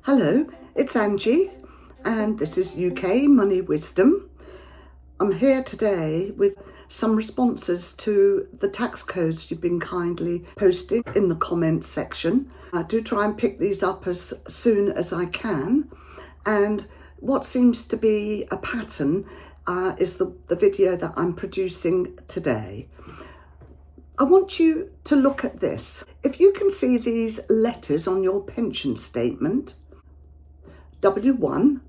Hello, it's Angie, and this is UK Money Wisdom. I'm here today with some responses to the tax codes you've been kindly posting in the comments section. I do try and pick these up as soon as I can, and what seems to be a pattern is the video that I'm producing today. I want you to look at this. If you can see these letters on your pension statement, W1,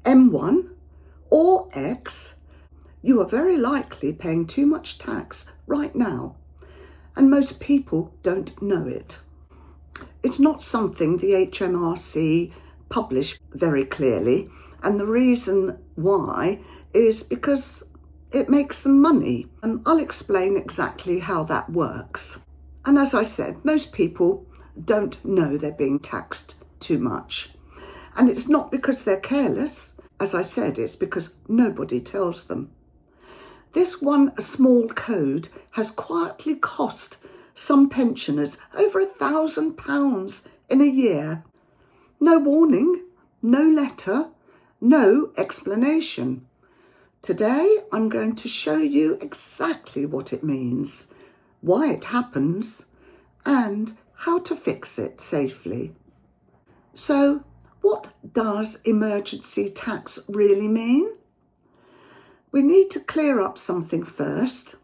M1 or X, you are very likely paying too much tax right now, and most people don't know it. It's not something the HMRC publish very clearly, and the reason why is because it makes them money, and I'll explain exactly how that works. And as I said, most people don't know they're being taxed too much. And it's not because they're careless. As I said, it's because nobody tells them. This one small code has quietly cost some pensioners over £1,000 in a year. No warning, no letter, no explanation. Today, I'm going to show you exactly what it means, why it happens, and how to fix it safely. So, what does emergency tax really mean? We need to clear up something first.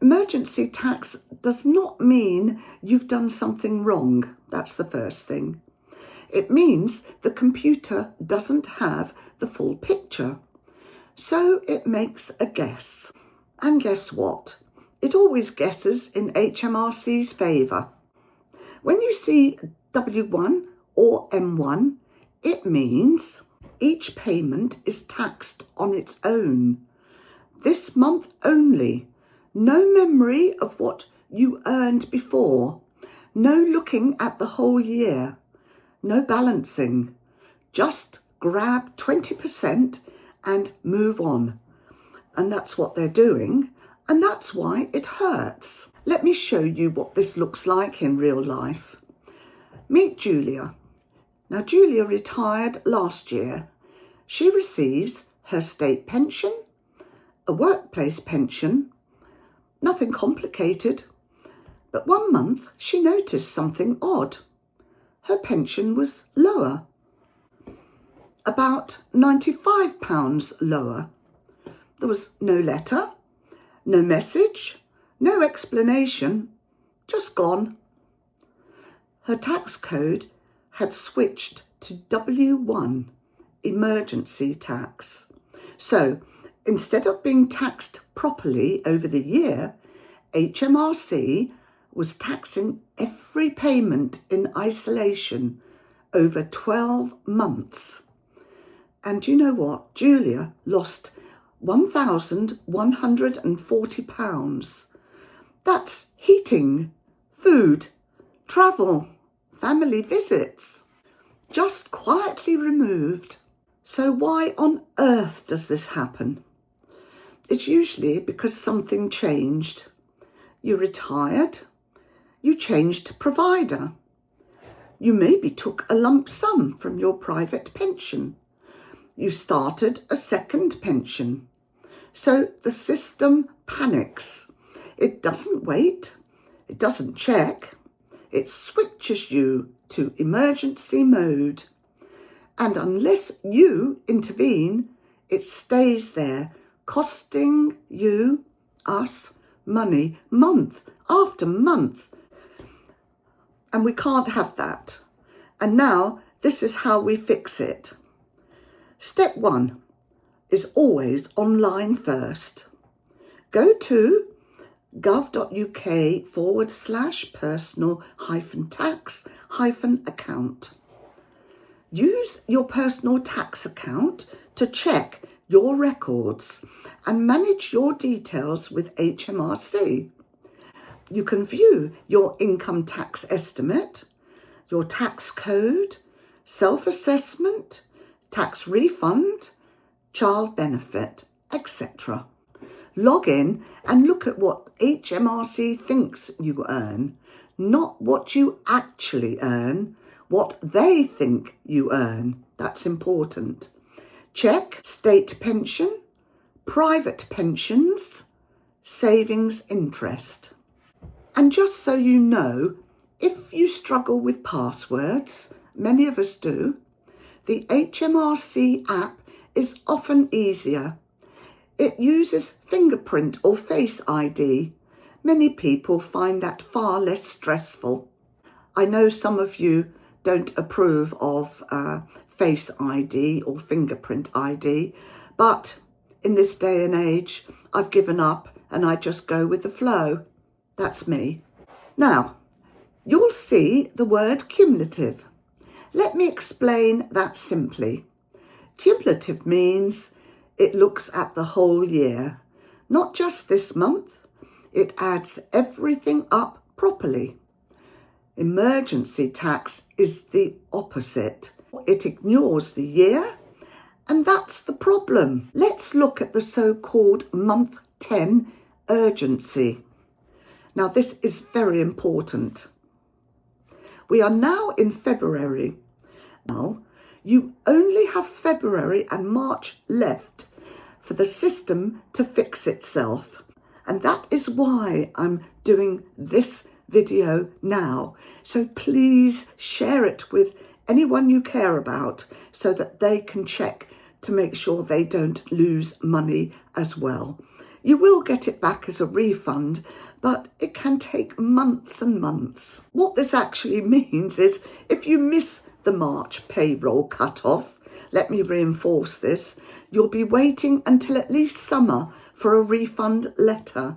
Emergency tax does not mean you've done something wrong. That's the first thing. It means the computer doesn't have the full picture. So it makes a guess. And guess what? It always guesses in HMRC's favour. When you see W1 or M1, it means each payment is taxed on its own. This month only. No memory of what you earned before. No looking at the whole year. No balancing. Just grab 20% and move on. And that's what they're doing. And that's why it hurts. Let me show you what this looks like in real life. Meet Julia. Now, Julia retired last year. She receives her state pension, a workplace pension, nothing complicated. But one month she noticed something odd. Her pension was lower, about £95 lower. There was no letter, no message, no explanation, just gone. Her tax code had switched to W1, emergency tax. So instead of being taxed properly over the year, HMRC was taxing every payment in isolation over 12 months. And you know what? Julia lost £1,140. That's heating, food, travel, family visits, just quietly removed. So why on earth does this happen? It's usually because something changed. You retired, you changed provider. You maybe took a lump sum from your private pension. You started a second pension. So the system panics. It doesn't wait. It doesn't check. It switches you to emergency mode. And unless you intervene, it stays there, costing you, us, money, month after month. And we can't have that. And now this is how we fix it. Step 1 is always online first. Go to gov.uk/personal-tax-account. Use your personal tax account to check your records and manage your details with HMRC. You can view your income tax estimate, your tax code, self-assessment, tax refund, child benefit, etc. Log in and look at what HMRC thinks you earn, not what you actually earn what they think you earn. That's important. Check state pension, private pensions, savings interest. And just so you know, if you struggle with passwords, many of us do, the HMRC app is often easier. It uses fingerprint or face ID. Many people find that far less stressful. I know some of you don't approve of face ID or fingerprint ID, but in this day and age, I've given up and I just go with the flow. That's me. Now, you'll see the word cumulative. Let me explain that simply. Cumulative means it looks at the whole year, not just this month. It adds everything up properly. Emergency tax is the opposite. It ignores the year, and that's the problem. Let's look at the so-called month 10 urgency. Now, this is very important. We are now in February. Now, you only have February and March left for the system to fix itself. And that is why I'm doing this video now. So please share it with anyone you care about so that they can check to make sure they don't lose money as well. You will get it back as a refund, but it can take months and months. What this actually means is if you miss the March payroll cut-off, let me reinforce this, you'll be waiting until at least summer for a refund letter.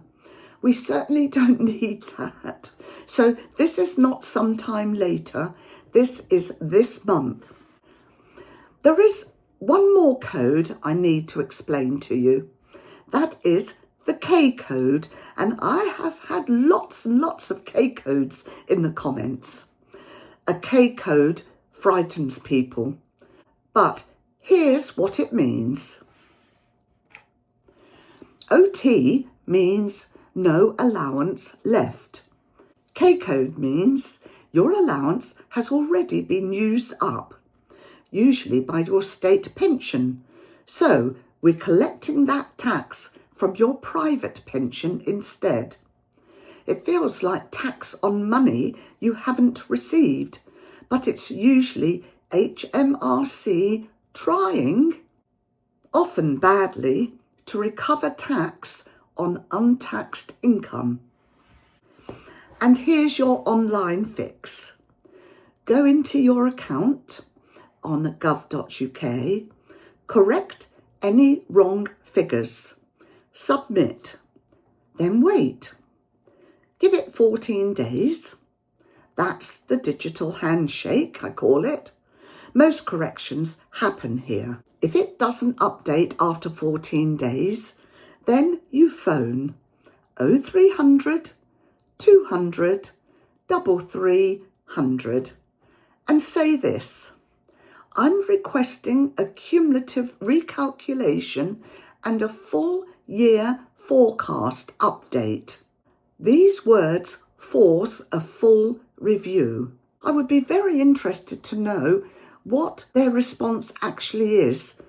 We certainly don't need that. So this is not sometime later. This is this month. There is one more code I need to explain to you. That is the K code. And I have had lots and lots of K codes in the comments. A K code frightens people. But here's what it means. OT means no allowance left. K code means your allowance has already been used up, usually by your state pension. So we're collecting that tax from your private pension instead. It feels like tax on money you haven't received, but it's usually HMRC trying, often badly, to recover tax on untaxed income. And here's your online fix. Go into your account on gov.uk, correct any wrong figures, submit, then wait. Give it 14 days. That's the digital handshake, I call it. Most corrections happen here. If it doesn't update after 14 days, then you phone 0300 200 3300 and say this: I'm requesting a cumulative recalculation and a full year forecast update. These words force a full review. I would be very interested to know what their response actually is.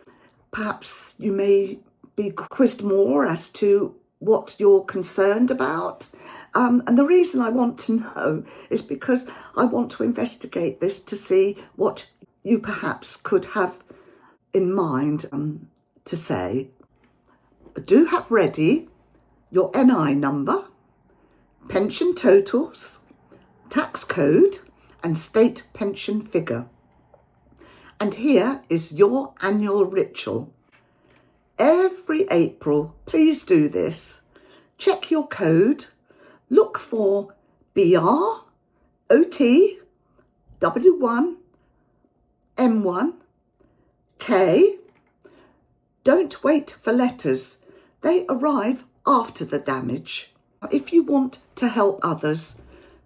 Perhaps you may be quizzed more as to what you're concerned about. And the reason I want to know is because I want to investigate this to see what you perhaps could have in mind to say. Do have ready your NI number, pension totals, tax code and state pension figure. And here is your annual ritual. Every April, please do this. Check your code, look for BR, OT, W1, M1, K. Don't wait for letters. They arrive after the damage. If you want to help others,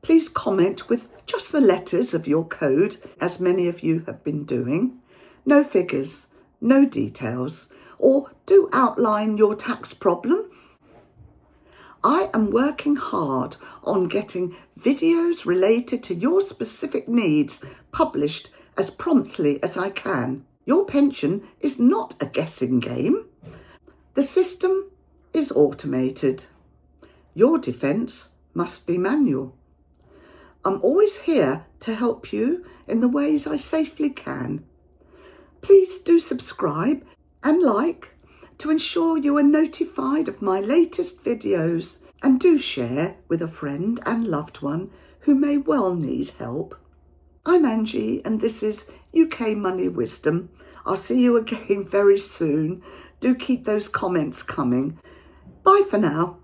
please comment with just the letters of your code, as many of you have been doing. No figures, no details, or do outline your tax problem. I am working hard on getting videos related to your specific needs published as promptly as I can. Your pension is not a guessing game. The system is automated. Your defence must be manual. I'm always here to help you in the ways I safely can. Please do subscribe and like to ensure you are notified of my latest videos, and do share with a friend and loved one who may well need help. I'm Angie and this is UK Money Wisdom. I'll see you again very soon. Do keep those comments coming. Bye for now.